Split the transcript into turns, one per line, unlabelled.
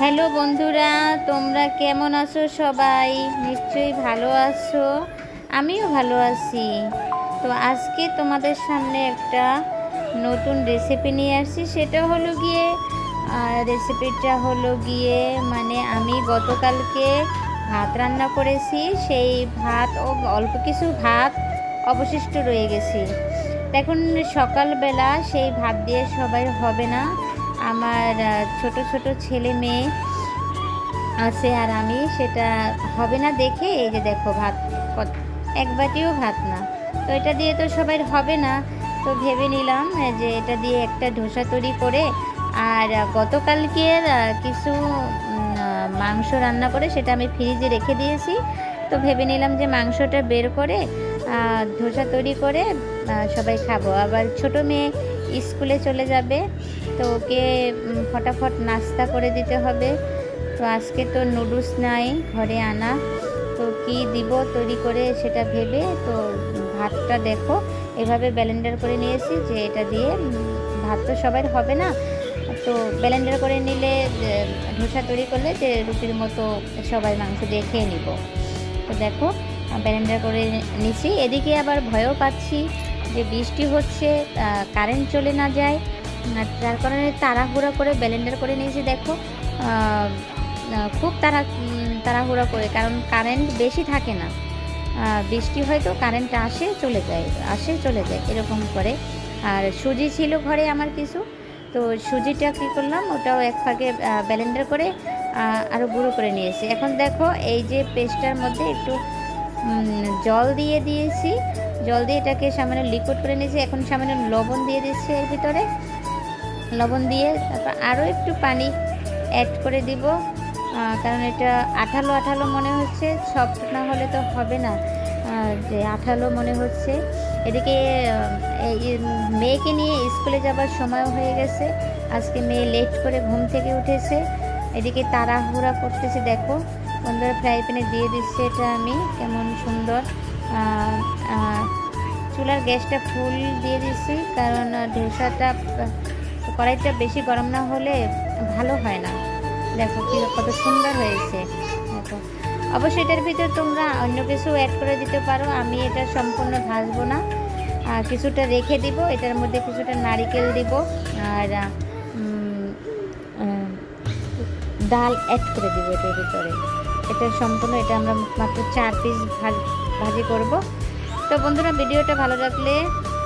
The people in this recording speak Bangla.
হ্যালো বন্ধুরা, তোমরা কেমন আছো? সবাই নিশ্চয়ই ভালো আছো। আমিও ভালো আছি। তো আজকে তোমাদের সামনে একটা নতুন রেসিপি নিয়ে আসছি। সেটা হলো গিয়ে রেসিপিটা হলো গিয়ে মানে আমি গতকালকে ভাত রান্না করেছি। সেই ভাত ও অল্প কিছু ভাত অবশিষ্ট রয়ে গেছে। এখন সকালবেলা সেই ভাত দিয়ে সবাই হবে না। আমার ছোট ছোট ছেলে মেয়ে আছে আর আমি, সেটা হবে না দেখে এই যে দেখো ভাত এক বাটিও ভাত না। তো এটা দিয়ে তো সবাই হবে না। তো ভেবে নিলাম যে এটা দিয়ে একটা ধোসা তৈরি করে, আর গতকালকের কিছু মাংস রান্না করে সেটা আমি ফ্রিজে রেখে দিয়েছি। তো ভেবে নিলাম যে মাংসটা বের করে ধোসা তৈরি করে সবাই খাবো। আবার ছোট মেয়ে স্কুলে চলে যাবে, তো ওকে ফটাফট নাস্তা করে দিতে হবে। তো আজকে তো নুডলস নাই ঘরে আনা, তো কি দিব তৈরি করে সেটা ভেবে তো ভাতটা দেখো এভাবে ব্লেন্ডার করে নিয়েছি, যে এটা দিয়ে ভাত তো সবার হবে না। তো ব্লেন্ডার করে নিলে ধোসা তৈরি করলে যে রুটির মতো সবাই মাংস দিয়ে খেয়ে নিব। তো দেখো ব্লেন্ডার করে নিছি। এদিকে আবার ভয়ও পাচ্ছি যে বৃষ্টি হচ্ছে, কারেন্ট চলে না যায়, যার কারণে তাড়াহুড়া করে ব্লেন্ডার করে নিয়েছি। দেখো খুব তাড়াহুড়া করে, কারণ কারেন্ট বেশি থাকে না। বৃষ্টি হয়তো কারেন্ট আসে চলে যায় এরকম করে। আর সুজি ছিল ঘরে আমার কিছু, তো সুজিটা কী করলাম, ওটাও এক ফাঁকে ব্লেন্ডার করে আরও গুঁড়ো করে নিয়েছি। এখন দেখো এই যে পেস্টটার মধ্যে একটু জল দিয়ে দিয়েছি, জল দিয়ে এটাকে সামান্য লিকুইড করে নিয়েছি। এখন সামান্য লবণ দিয়ে দিচ্ছি এর ভিতরে, লবণ দিয়ে তারপর আরও একটু পানি অ্যাড করে দিব, কারণ এটা আঠালো আঠালো মনে হচ্ছে, সফট না হলে তো হবে না, যে আঠালো মনে হচ্ছে। এদিকে মেয়েকে নিয়ে স্কুলে যাবার সময় হয়ে গেছে। আজকে মেয়ে লেট করে ঘুম থেকে উঠেছে, এদিকে তাড়াহুড়া করতেছে। দেখো বন্ধুরা, ফ্রাই প্যানে দিয়ে দিচ্ছে এটা আমি, কেমন সুন্দর। চুলার গ্যাসটা ফুল দিয়ে দিচ্ছি, কারণ ধোসাটা কড়াইটা বেশি গরম না হলে ভালো হয় না। দেখো কি কত সুন্দর হয়েছে। দেখো অবশ্যই এটার ভিতরে তোমরা অন্য কিছু অ্যাড করে দিতে পারো, আমি এটা সম্পূর্ণ ভাজবো না, কিছুটা রেখে দিব। এটার মধ্যে কিছুটা নারিকেল দিব আর ডাল অ্যাড করে দিব এটার ভিতরে। এটা সম্পূর্ণ, এটা আমরা মাত্র 4 পিস ভাজি করব। তো বন্ধুরা, ভিডিওটা ভালো লাগলে